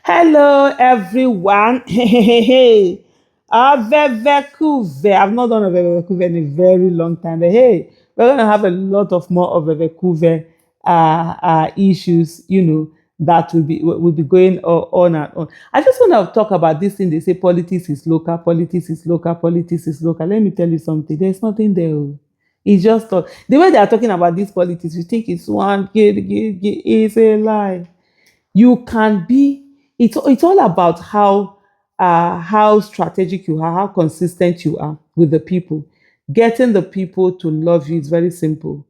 Hello, everyone. Hey. Avevekuve. I've not done a Vevekuve in a very long time. But hey, we're going to have a lot of more of Vevekuve issues, that will be going on and on. I just want to talk about this thing. They say politics is local, politics is local, politics is local. Let me tell you something. There's nothing there. Oh. It's just the way they are talking about this politics, you think it's one, it's a lie. You can be, it's all about how strategic you are, how consistent you are with the people. Getting the people to love you is very simple.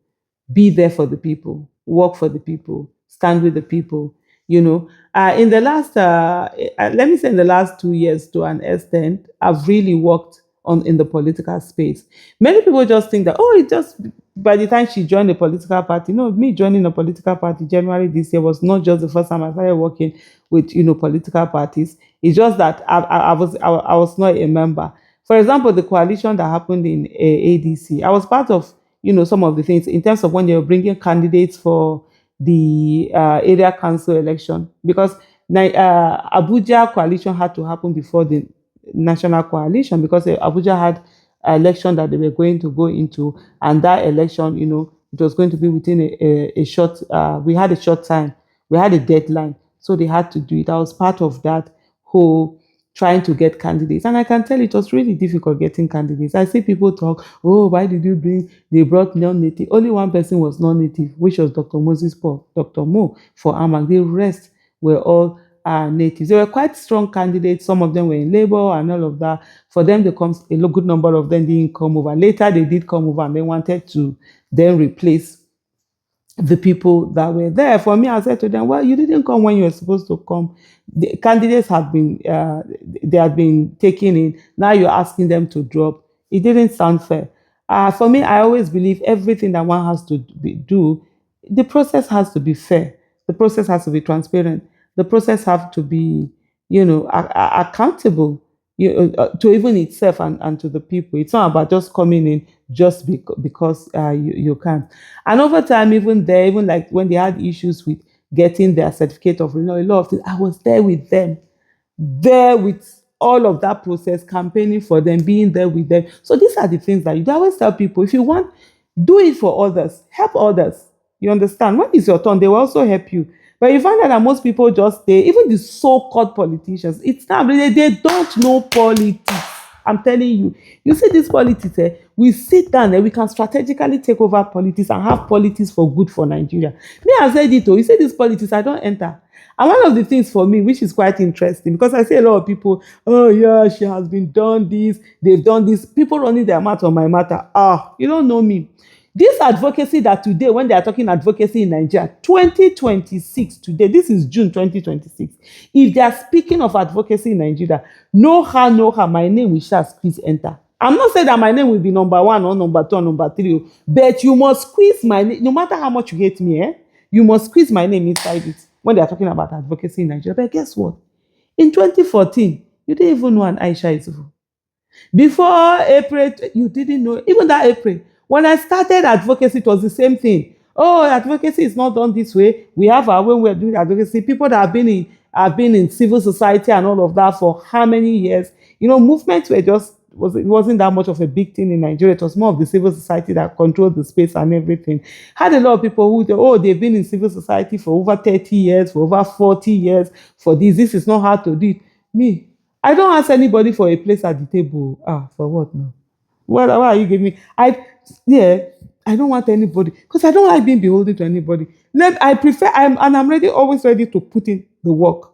Be there for the people, work for the people, stand with the people. In the last let me say in the last 2 years, to an extent, I've really worked on in the political space. Many people just think that, oh, it just by the time she joined the political party. No, me joining the political party January this year was not just the first time I started working with political parties. It's just that I was not a member. For example, the coalition that happened in ADC, I was part of some of the things in terms of when they were bringing candidates for the area council election, because Abuja coalition had to happen before the national coalition, because Abuja had an election that they were going to go into, and that election, it was going to be within a short. We had a short time, we had a deadline, so they had to do it. I was part of that whole trying to get candidates. And I can tell it was really difficult getting candidates. I see people talk, oh, why did you bring, they brought non-native. Only one person was non-native, which was Dr. Moses Paul, Dr. Mo for Amag. The rest were all natives. They were quite strong candidates. Some of them were in labor and all of that. For them, a good number of them didn't come over. Later, they did come over and they wanted to then replace the people that were there. For me, I said to them, well, you didn't come when you were supposed to come. The candidates had been, they had been taken in. Now you're asking them to drop. It didn't sound fair. For me, I always believe everything that one has to do, the process has to be fair. The process has to be transparent. The process has to be, accountable, to even itself and to the people. It's not about just coming in just because you can. And over time, even there, even like when they had issues with getting their certificate of, a lot of things, I was there with them, there with all of that process, campaigning for them, being there with them. So these are the things that you always tell people: if you want, do it for others, help others. You understand? When it's your turn, they will also help you. But you find out that most people just stay, even the so-called politicians, it's not really, they don't know politics. I'm telling you. You see this politics, we sit down and we can strategically take over politics and have politics for good for Nigeria. Me, I said it, you see this politics, I don't enter. And one of the things for me, which is quite interesting, because I see a lot of people, oh yeah, she has been done this, they've done this, people running their mouth on my matter. You don't know me. This advocacy that today, when they are talking advocacy in Nigeria, 2026, today, this is June 2026. If they are speaking of advocacy in Nigeria, no how, my name will shall squeeze enter. I'm not saying that my name will be number one or number two or number three, but you must squeeze my name, no matter how much you hate me, you must squeeze my name inside it when they are talking about advocacy in Nigeria. But guess what? In 2014, you didn't even know an Aisha Isufu. Before April, you didn't know, even that April. When I started advocacy, it was the same thing. Oh, advocacy is not done this way. We have our when we're doing advocacy. People that have been in civil society and all of that for how many years? Movements were it wasn't that much of a big thing in Nigeria. It was more of the civil society that controlled the space and everything. Had a lot of people who they've been in civil society for over 30 years, for over 40 years, for this. This is not how to do it. Me, I don't ask anybody for a place at the table. For what now? What are you giving me? I don't want anybody, because I don't like being beholden to anybody. I'm ready, always ready to put in the work.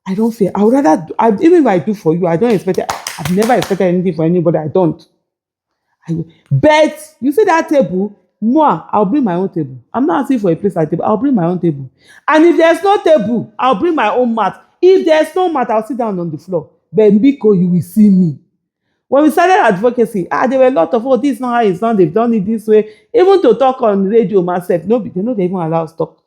I don't fear. I would rather even if I do for you, I don't expect it. I've never expected anything for anybody. I don't. But you see that table, moi, I'll bring my own table. I'm not asking for a place at the table. I'll bring my own table. And if there's no table, I'll bring my own mat. If there's no mat, I'll sit down on the floor. But Mbiko, you will see me. When we started advocacy, there were a lot of, this is not how it's done, they've done it this way. Even to talk on radio myself, they even allow us to talk.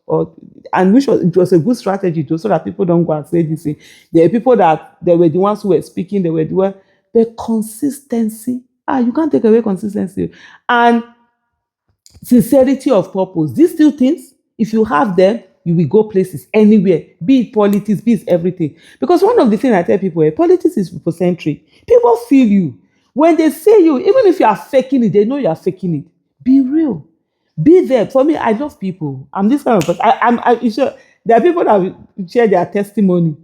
And it was a good strategy too, so that people don't go and say this thing. There are people that they were the ones who were speaking, they were the consistency. You can't take away consistency. And sincerity of purpose. These two things, if you have them, you will go places anywhere, be it politics, be it everything. Because one of the things I tell people, politics is people centric. People feel you. When they say you, even if you are faking it, they know you are faking it. Be real. Be there. For me, I love people. I'm this kind of person. I'm sure there are people that will share their testimony.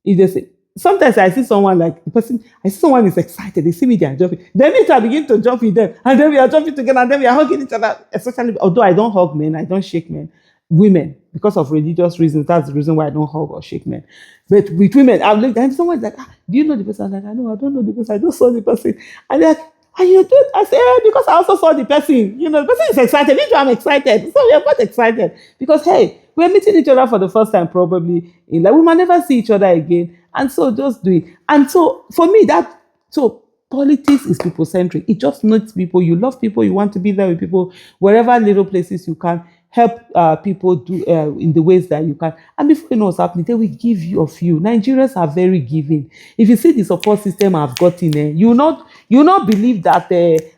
If they say, sometimes I see someone like the person, I see someone is excited, they see me, they are jumping. Then me too, I begin to jump with them, and then we are jumping together, and then we are hugging each other. Especially, although I don't hug men, I don't shake men. Women, because of religious reasons, that's the reason why I don't hug or shake men. But with women, I've looked and someone's like, do you know the person? I'm like, I know, I don't know the person, I just saw the person. And they're like, and you do it? I say, because I also saw the person. The person is excited. Me too, I'm excited. So we are both excited. Because hey, we're meeting each other for the first time, probably in like we might never see each other again. And so just do it. And so for me, politics is people centric. It just needs people. You love people, you want to be there with people, wherever little places you can help people do in the ways that you can. And before you know what's happening, they will give you a few. Nigerians are very giving. If you see the support system I've gotten, you not believe that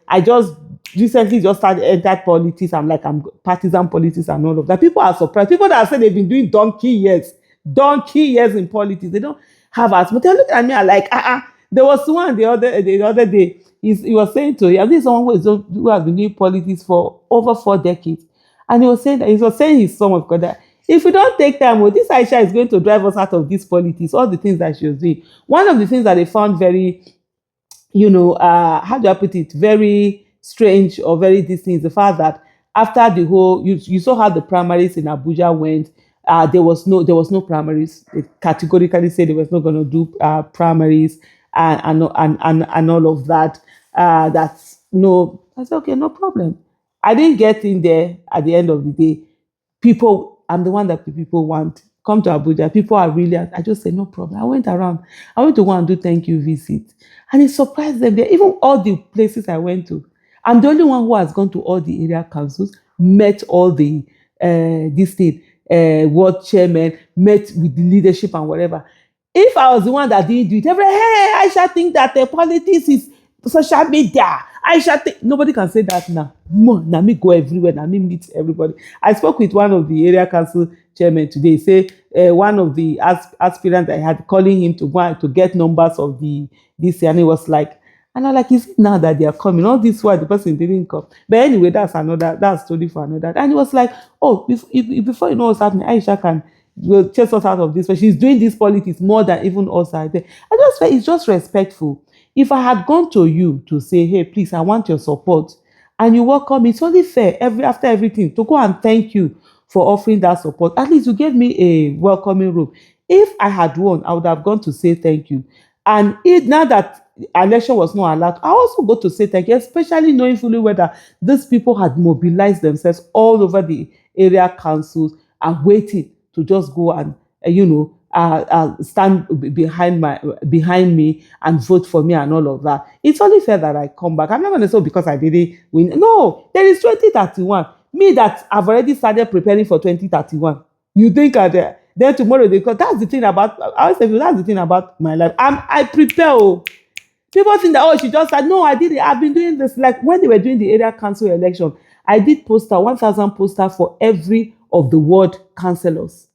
I just recently just started entered politics. I'm partisan politics and all of that. People are surprised. People that say they've been doing donkey years in politics, they don't have as much. They look at me and like, There was one the other day. He was saying to him, this is someone who has been doing politics for over 4 decades. And he was saying his son of God that if we don't take time, this Aisha is going to drive us out of this politics, all the things that she was doing. One of the things that they found very, how do I put it, very strange or very distinct is the fact that after the whole, you saw how the primaries in Abuja went. There was no primaries. They categorically said they was not going to do primaries and all of that. That's no. I said okay, no problem. I didn't get in there at the end of the day. People, I'm the one that people want. Come to Abuja. People are really, I just said, no problem. I went around. I went to go and do thank you visit. And it surprised them. Even all the places I went to, I'm the only one who has gone to all the area councils, met all the, this thing, ward chairman, met with the leadership and whatever. If I was the one that didn't do it, hey, I shall think that the politics is social media. I shall think nobody can say that now. Now me go everywhere. Now me meet everybody. I spoke with one of the area council chairman today. He say one of the aspirants I had calling him to go to get numbers of this year, and he was like, and I'm like, is it now that they are coming? All this while the person didn't come. But anyway, that's story for another. And he was like, oh, before you know what's happening, Aisha will chase us out of this. But she's doing this politics more than even us are there. I just felt it's just respectful. If I had gone to you to say, hey, please, I want your support, and you welcome me, it's only fair after everything to go and thank you for offering that support. At least you gave me a welcoming room. If I had won, I would have gone to say thank you. And now that election was not allowed, I also go to say thank you, especially knowing fully whether these people had mobilized themselves all over the area councils and waiting to just go and stand behind me and vote for me and all of that. It's only fair that I come back. I'm not going to say because I didn't win. No, there is 2031. Me that I've already started preparing for 2031. You think then tomorrow because that's the thing about I always say that's the thing about my life. I prepare. Oh. People think that she just said no. I did it. I've been doing this. Like when they were doing the area council election, I did 1,000 poster for every of the ward councillors.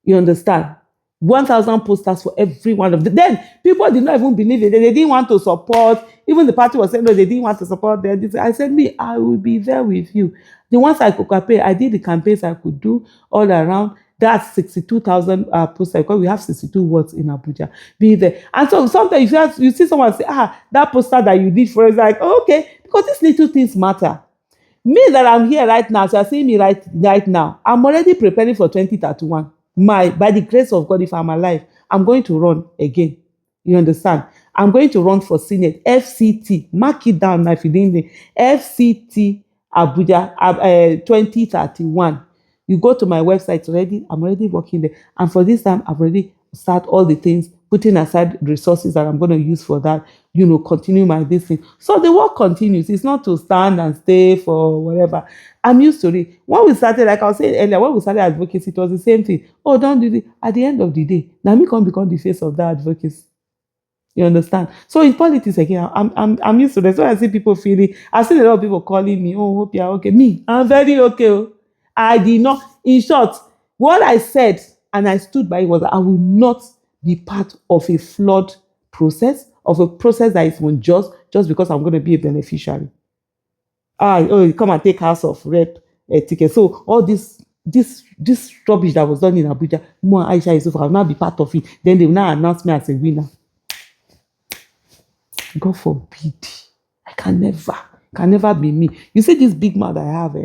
You understand? 1,000 posters for every one of them. Then people did not even believe it. They didn't want to support. Even the party was saying no, they didn't want to support them. I said, me, I will be there with you. The ones I could campaign, I did the campaigns I could do all around. That's 62,000 posters because we have 62 wards in Abuja. Be there. And so sometimes you see someone say, that poster that you did for us, like, oh, okay, because these little things matter. Me that I'm here right now, so you're seeing me right now, I'm already preparing for 2031. By the grace of God, if I'm alive, I'm going to run again. You understand? I'm going to run for Senate, FCT. Mark it down now if you didn't. FCT Abuja 2031. You go to my website already. I'm already working there. And for this time, I've already started all the things, putting aside resources that I'm going to use for that, continue my business. So the work continues. It's not to stand and stay for whatever. I'm used to it. When we started, like I was saying earlier, when we started advocacy, it was the same thing. Oh, don't do it. At the end of the day, now me can become the face of that advocacy. You understand? So in politics again, I'm used to that. So I see people feeling. I've seen a lot of people calling me. Oh, hope you're okay. Me, I'm very okay. I did not. In short, What I said and I stood by it was I will not be part of a flawed process, of a process that is unjust just because I'm going to be a beneficiary. Oh, come and take House of Rep ticket. So all this rubbish that was done in Abuja, Mo and Aisha Yusuf, I'll not be part of it. Then they will now announce me as a winner. God forbid. I can never be me. You see this big mouth I have,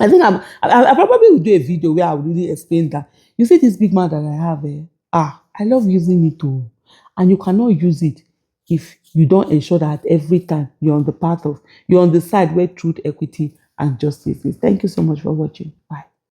I think I probably will do a video where I will really explain that. You see this big mouth that I have, I love using it too. And you cannot use it if you don't ensure that every time you're on the side where truth, equity, and justice is. Thank you so much for watching. Bye.